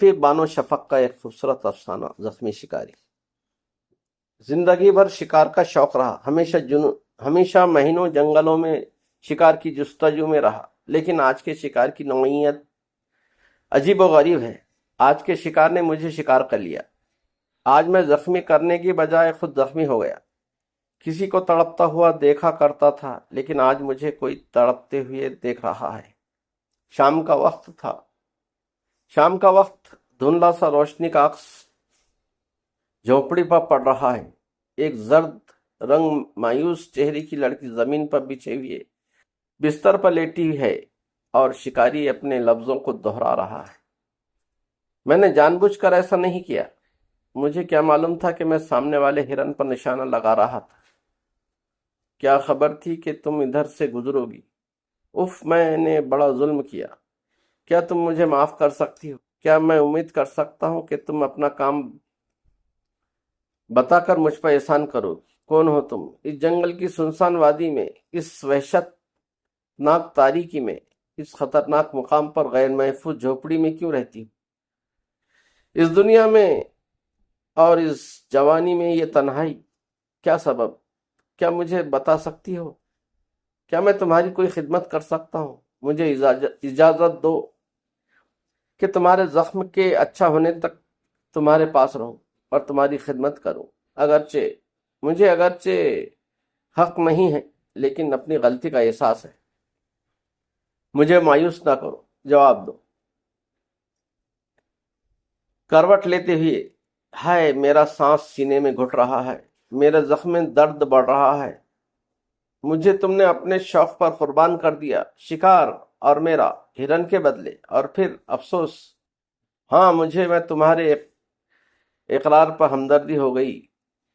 फिर बानो शफक का एक खूबसूरत अफसाना, जख्मी शिकारी। जिंदगी भर शिकार का शौक रहा, हमेशा महीनों जंगलों में शिकार की जुस्तजू में रहा। लेकिन आज के शिकार की नौइयत अजीब व गरीब है। आज के शिकार ने मुझे शिकार कर लिया। आज मैं जख्मी करने की बजाय खुद जख्मी हो गया। किसी को तड़पता हुआ देखा करता था, लेकिन आज मुझे कोई तड़पते हुए देख रहा है। शाम का वक्त था। शाम का वक्त, धुंधला सा रोशनी का अक्स झोपड़ी पर पड़ रहा है। एक जर्द रंग मायूस चेहरे की लड़की जमीन पर बिछे हुए बिस्तर पर लेटी है और शिकारी अपने लफ्जों को दोहरा रहा है। मैंने जानबूझकर ऐसा नहीं किया। मुझे क्या मालूम था कि मैं सामने वाले हिरन पर निशाना लगा रहा था। क्या खबर थी कि तुम इधर से गुजरोगी। उफ, मैंने बड़ा जुल्म किया। क्या तुम मुझे माफ कर सकती हो? क्या मैं उम्मीद कर सकता हूं कि तुम अपना काम बताकर मुझ पर एहसान करोगी? कौन हो तुम? इस जंगल की सुनसान वादी में, इस वहशतनाक तारीकी में, इस खतरनाक मुकाम पर गैर महफूज झोपड़ी में क्यों रहती हो? इस दुनिया में और इस जवानी में ये तन्हाई, क्या सबब? क्या मुझे बता सकती हो? क्या मैं तुम्हारी कोई खिदमत कर सकता हूँ? मुझे इजाजत दो कि तुम्हारे जख्म के अच्छा होने तक तुम्हारे पास रहूं और तुम्हारी खिदमत करूं। अगरचे हक नहीं है, लेकिन अपनी गलती का एहसास है। मुझे मायूस ना करो, जवाब दो। करवट लेते हुए, हाय मेरा सांस सीने में घुट रहा है, मेरे जख्म में दर्द बढ़ रहा है। मुझे तुमने अपने शौक पर कुर्बान कर दिया, शिकार और मेरा, हिरन के बदले। और फिर अफसोस। हाँ, मैं तुम्हारे इकरार पर हमदर्दी हो गई,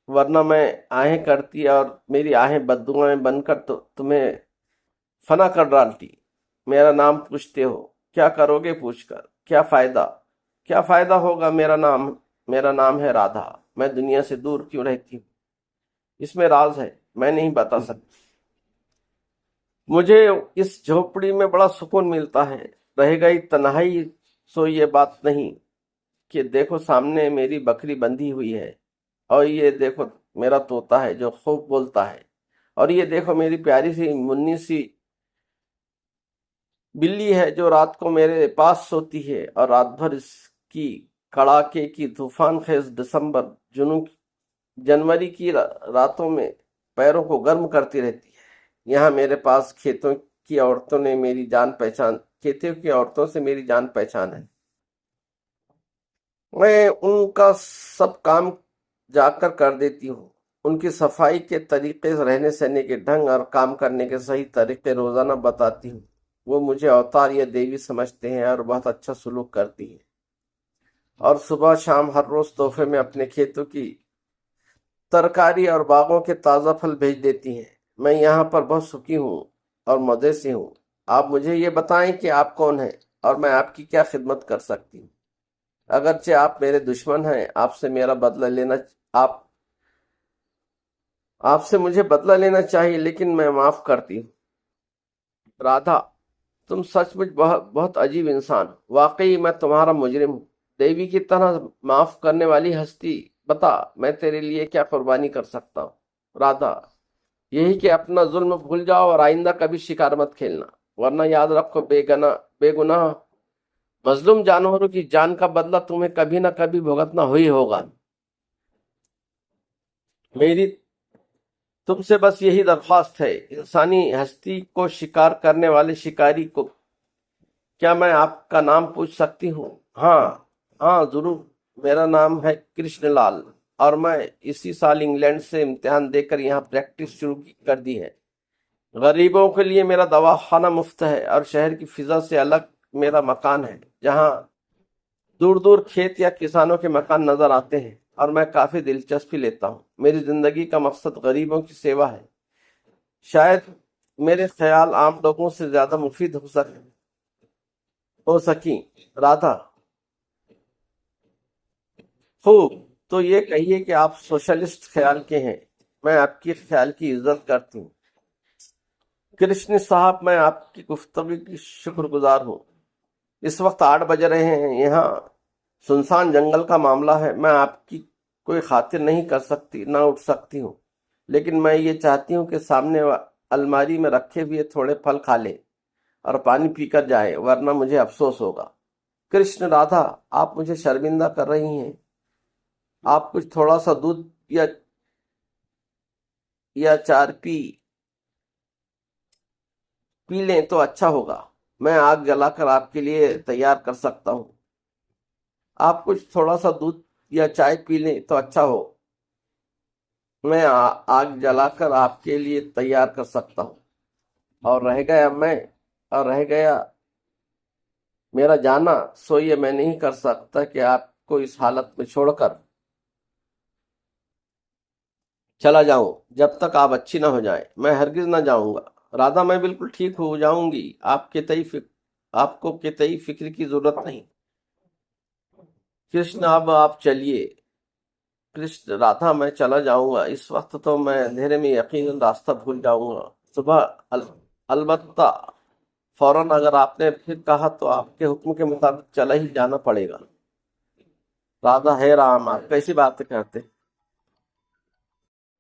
वरना मैं आहें करती और मेरी आहें बद्दुआएं बनकर तो तुम्हें फना कर डालती। मेरा नाम पूछते हो, क्या करोगे पूछकर? क्या फायदा होगा? मेरा नाम है राधा। मैं दुनिया से दूर क्यों रहती हूँ? इसमें राज है, मैं नहीं बता सकती। मुझे इस झोपड़ी में बड़ा सुकून मिलता है। रह गई तन्हाई सो ये बात नहीं कि देखो सामने मेरी बकरी बंधी हुई है, और ये देखो मेरा तोता है जो खूब बोलता है, और ये देखो मेरी प्यारी सी मुन्नी सी बिल्ली है जो रात को मेरे पास सोती है और रात भर इसकी कड़ाके की तूफान खेज दिसंबर जनवरी की रातों में पैरों को गर्म करती रहती है। यहाँ मेरे पास खेतों की औरतों से मेरी जान पहचान है। मैं उनका सब काम जाकर कर देती हूँ। उनकी सफाई के तरीके, रहने सहने के ढंग और काम करने के सही तरीके रोजाना बताती हूँ। वो मुझे अवतार या देवी समझते हैं और बहुत अच्छा सलूक करती हैं। और सुबह शाम हर रोज तोहफे में अपने खेतों की तरकारी और बागों के ताज़ा फल भेज देती हैं। मैं यहाँ पर बहुत सुखी हूँ और मज़े से हूँ। आप मुझे ये बताएं कि आप कौन हैं और मैं आपकी क्या खिदमत कर सकती हूँ। अगरचे आप मेरे दुश्मन हैं, आपसे मुझे बदला लेना चाहिए, लेकिन मैं माफ करती हूँ। राधा, तुम सचमुच बहुत बहुत अजीब इंसान हो। वाकई मैं तुम्हारा मुजरिम हूँ, देवी की तरह माफ करने वाली हस्ती। बता, मैं तेरे लिए क्या कुर्बानी कर सकता हूँ? राधा, यही कि अपना जुल्म भूल जाओ और आइंदा कभी शिकार मत खेलना, वरना याद रखो बेगुनाह मजलूम जानवरों की जान का बदला तुम्हें कभी ना कभी भुगतना ही होगा। मेरी तुमसे बस यही दरख्वास्त है, इंसानी हस्ती को शिकार करने वाले शिकारी को, क्या मैं आपका नाम पूछ सकती हूँ? हाँ, हाँ जरूर। मेरा नाम है कृष्णलाल और मैं इसी साल इंग्लैंड से इम्तिहान देकर यहाँ प्रैक्टिस शुरू कर दी है। गरीबों के लिए मेरा दवाखाना मुफ्त है और शहर की फिजा से अलग मेरा मकान है, जहाँ दूर दूर खेत या किसानों के मकान नजर आते हैं, और मैं काफी दिलचस्पी लेता हूँ। मेरी जिंदगी का मकसद गरीबों की सेवा है। शायद मेरे ख्याल आम लोगों से ज्यादा मुफीद हो सकी। राधा, खूब। तो ये कहिए कि आप सोशलिस्ट ख्याल के हैं। मैं आपकी ख्याल की इज्जत करती हूँ। कृष्ण साहब, मैं आपकी गुफ्तगू की शुक्रगुजार हूँ। इस वक्त 8 बज रहे हैं। यहाँ सुनसान जंगल का मामला है, मैं आपकी कोई खातिर नहीं कर सकती, ना उठ सकती हूँ, लेकिन मैं ये चाहती हूँ कि सामने अलमारी में रखे हुए थोड़े फल खा ले और पानी पीकर जाए, वरना मुझे अफसोस होगा। कृष्ण, राधा, आप मुझे शर्मिंदा कर रही हैं। आप कुछ थोड़ा सा दूध या चार पी लें तो अच्छा होगा। मैं आग जलाकर आपके लिए तैयार कर सकता हूँ। आप कुछ थोड़ा सा दूध या चाय पी लें तो अच्छा हो। मैं आग जलाकर आपके लिए तैयार कर सकता हूँ। और रह गया मेरा जाना, सो ये मैं नहीं कर सकता कि आपको इस हालत में छोड़कर चला जाऊं जब तक आप अच्छी ना हो जाए। मैं हरगिज ना जाऊंगा। राधा, मैं बिल्कुल ठीक हो जाऊंगी। आपको के तई फिक्र की जरूरत नहीं। कृष्ण, अब आप चलिए। कृष्ण, राधा, मैं चला जाऊंगा। इस वक्त तो मैं अंधेरे में यकीनन रास्ता भूल जाऊंगा। सुबह अलबत्ता फौरन अगर आपने फिर कहा तो आपके हुक्म के मुताबिक चला ही जाना पड़ेगा। राधा, है राम, आप कैसी बातें करते हैं?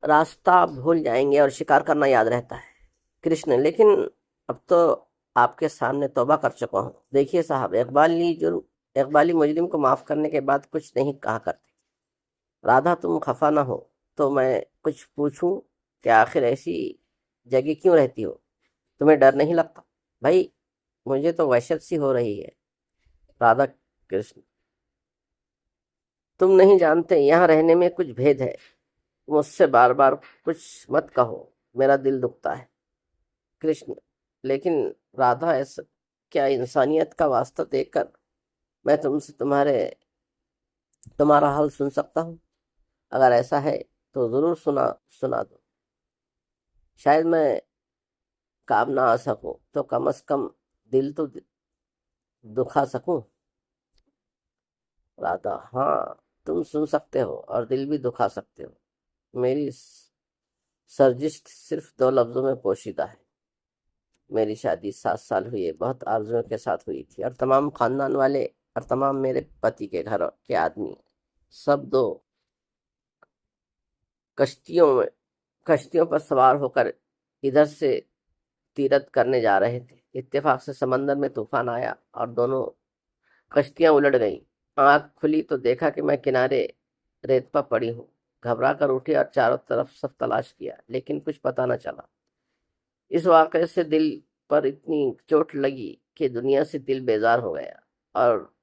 रास्ता भूल जाएंगे और शिकार करना याद रहता है। कृष्ण, लेकिन अब तो आपके सामने तौबा कर चुका हूँ। देखिए साहब, इकबाली मुजरिम को माफ करने के बाद कुछ नहीं कहा करते। राधा, तुम खफा ना हो तो मैं कुछ पूछूं कि आखिर ऐसी जगह क्यों रहती हो? तुम्हें डर नहीं लगता? भाई, मुझे तो वहशत सी हो रही है। राधा, कृष्ण, तुम नहीं जानते, यहाँ रहने में कुछ भेद है। मुझसे बार बार कुछ मत कहो, मेरा दिल दुखता है। कृष्ण, लेकिन राधा, ऐसा क्या इंसानियत का वास्ता देकर मैं तुमसे तुम्हारा हाल सुन सकता हूँ? अगर ऐसा है तो जरूर सुना दो। शायद मैं काम ना आ सकूं तो कम से कम दिल तो दुखा सकूं। राधा, हाँ, तुम सुन सकते हो और दिल भी दुखा सकते हो। मेरी सर्जिश सिर्फ 2 लफ्जों में पोशीदा है। मेरी शादी 7 साल हुई है, बहुत आरजुओं के साथ हुई थी, और तमाम खानदान वाले और तमाम मेरे पति के घर के आदमी सब 2 कश्तियों पर सवार होकर इधर से तीरथ करने जा रहे थे। इत्तेफाक से समंदर में तूफान आया और दोनों कश्तियां उलट गईं। आंख खुली तो देखा कि मैं किनारे रेत पर पड़ी हूँ। घबरा कर उठी और चारों तरफ सब तलाश किया, लेकिन कुछ पता न चला। इस वाक़ये से दिल पर इतनी चोट लगी कि दुनिया से दिल बेजार हो गया, और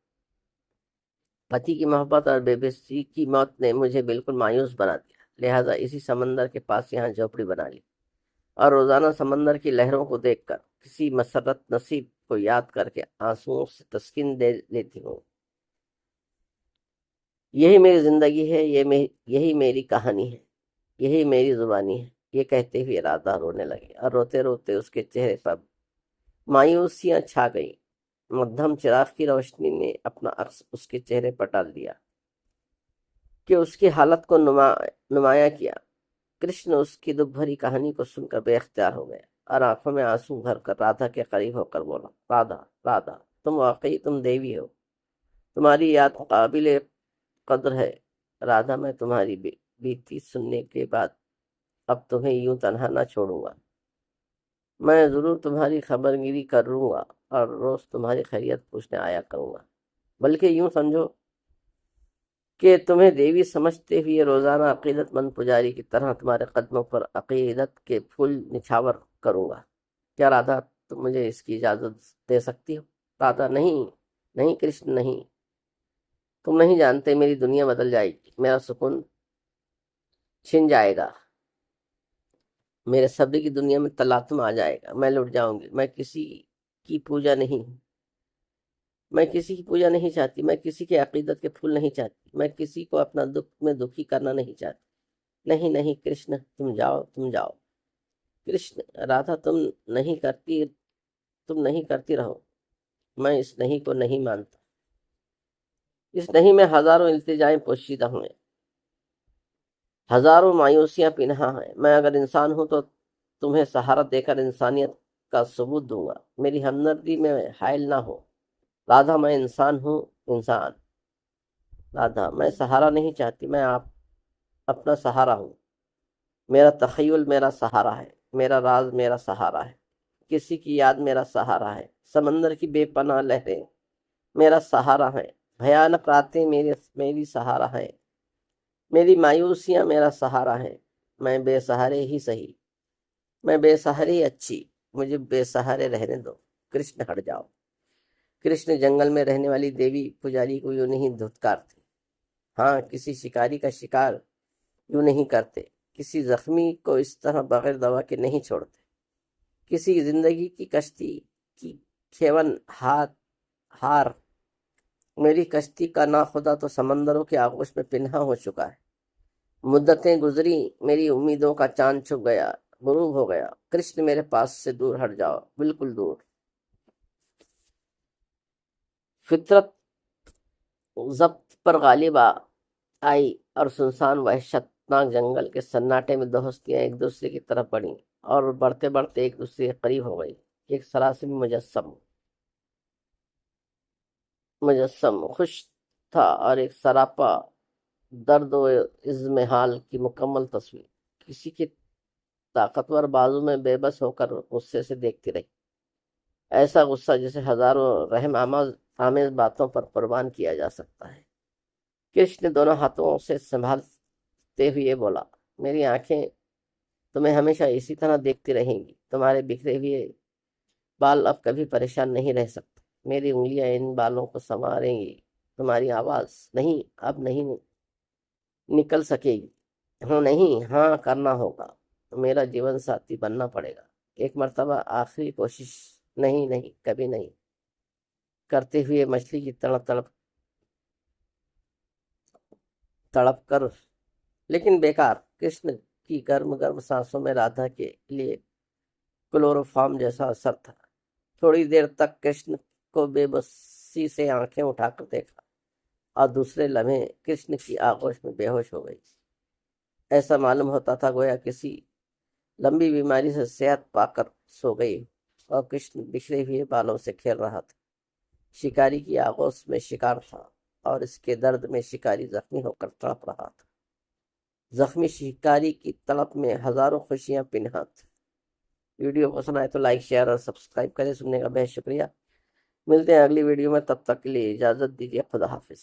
पति की मोहब्बत और बेबसी की मौत ने मुझे बिल्कुल मायूस बना दिया। लिहाजा इसी समंदर के पास यहाँ झोपड़ी बना ली, और रोजाना समंदर की लहरों को देखकर किसी मसरत नसीब को याद करके आंसुओं से तस्कीन दे लेती हूँ। यही मेरी जिंदगी है, यही मेरी कहानी है, यही मेरी जुबानी है। ये कहते हुए राधा रोने लगी, और रोते रोते उसके चेहरे पर मायूसियां छा गई। मध्यम चिराग की रोशनी ने अपना अक्स उसके चेहरे पर डाल दिया कि उसकी हालत को नुमाया किया। कृष्ण उसकी दुख भरी कहानी को सुनकर बेख्तियार हो गया, और आंखों में आंसू भरकर राधा के करीब होकर बोला, राधा, राधा, तुम देवी हो। तुम्हारी याद काबिल कद्र है। राधा, मैं तुम्हारी बीती सुनने के बाद अब तुम्हें यूं तन्हा ना छोड़ूंगा। मैं जरूर तुम्हारी खबरगिरी करूंगा और रोज तुम्हारी खैरियत पूछने आया करूंगा। बल्कि यूं समझो कि तुम्हें देवी समझते हुए रोजाना अकीदतमंद पुजारी की तरह तुम्हारे कदमों पर अकीदत के फूल निछावर करूंगा। क्या राधा, तुम मुझे इसकी इजाजत दे सकती हो? राधा, नहीं, नहीं कृष्ण, नहीं। तुम नहीं जानते, मेरी दुनिया बदल जाएगी, मेरा सुकून छिन जाएगा, मेरे सब्र की दुनिया में तलातुम आ जाएगा, मैं लुट जाऊंगी। की पूजा नहीं मैं किसी की पूजा नहीं चाहती, मैं किसी के अकीदत के फूल नहीं चाहती, मैं किसी को अपना दुख में दुखी करना नहीं चाहती। नहीं, नहीं कृष्ण, तुम जाओ, तुम जाओ। कृष्ण, राधा, तुम नहीं करती रहो। मैं इस नहीं को नहीं मानता। इस नहीं में हजारों इल्तिजाएं पोशीदा हुए, हजारों मायूसियां पिन्हा हैं। मैं अगर इंसान हूं तो तुम्हें सहारा देकर इंसानियत का सबूत दूंगा। मेरी हमदर्दी में हायल ना हो। राधा, मैं इंसान हूँ, इंसान। राधा, मैं सहारा नहीं चाहती, मैं आप अपना सहारा हूँ। मेरा तखय्युल मेरा सहारा है, मेरा राज मेरा सहारा है, किसी की याद मेरा सहारा है, समंदर की बेपनाह लहरें मेरा सहारा है, भयानक रातें मेरी सहारा है, मेरी मायूसियाँ मेरा सहारा है। मैं बेसहारे ही सही, मैं बेसहारे ही अच्छी, मुझे बेसहारे रहने दो, कृष्ण हट जाओ। कृष्ण जंगल में रहने वाली देवी पुजारी को यूं नहीं धुतकारते। हाँ, किसी शिकारी का शिकार यूं नहीं करते, किसी जख्मी को इस तरह बगैर दवा के नहीं छोड़ते, किसी की जिंदगी की कश्ती की खेवन हार मेरी कश्ती का ना खुदा तो समंदरों के आगोश में पिन्हा हो चुका है। मुद्दतें गुजरी, मेरी उम्मीदों का चांद छुप गया, गुरूब हो गया। कृष्ण मेरे पास से दूर हट जाओ, बिल्कुल दूर। फितरत जब्त पर गालिब आई और सुनसान वहशतनाक जंगल के सन्नाटे में दो हस्तियां एक दूसरे की तरफ बढ़ीं और बढ़ते बढ़ते एक दूसरे के करीब हो गई। एक सरासर मुजस्सम खुश था और एक सरापा दर्द व इज़्मिहाल की मुकम्मल तस्वीर। किसी के ताकतवर बाजू में बेबस होकर गुस्से से देखती रही, ऐसा गुस्सा जिसे हजारों रहम आमेज बातों पर कुर्बान किया जा सकता है। कृष्ण ने दोनों हाथों से संभालते हुए बोला, मेरी आंखें तुम्हें हमेशा इसी तरह देखती रहेंगी, तुम्हारे बिखरे हुए बाल अब कभी परेशान नहीं रह सकते, मेरी उंगलियां इन बालों को संवारेंगी, तुम्हारी आवाज नहीं अब नहीं निकल सकेगी। हाँ नहीं, हाँ करना होगा, तो मेरा जीवन साथी बनना पड़ेगा, एक मर्तबा आखिरी कोशिश, नहीं नहीं कभी नहीं, करते हुए मछली की तड़प तड़प तड़प कर, लेकिन बेकार। कृष्ण की गर्म गर्म सांसों में राधा के लिए क्लोरोफॉर्म जैसा असर था। थोड़ी देर तक कृष्ण को बेबसी से आंखें उठाकर देखा और दूसरे लम्हे कृष्ण की आगोश में बेहोश हो गई। ऐसा मालूम होता था गोया किसी लंबी बीमारी से सेहत पाकर सो गई और कृष्ण बिखरे हुए बालों से खेल रहा था। शिकारी की आगोश में शिकार था और इसके दर्द में शिकारी जख्मी होकर तड़प रहा था। जख्मी शिकारी की तड़प में हजारों खुशियां पिन्हा थी। वीडियो पसंद आए तो लाइक शेयर और सब्सक्राइब करें। सुनने का बेहद शुक्रिया। मिलते हैं अगली वीडियो में, तब तक के लिए इजाजत दीजिए। खुदा हाफिज।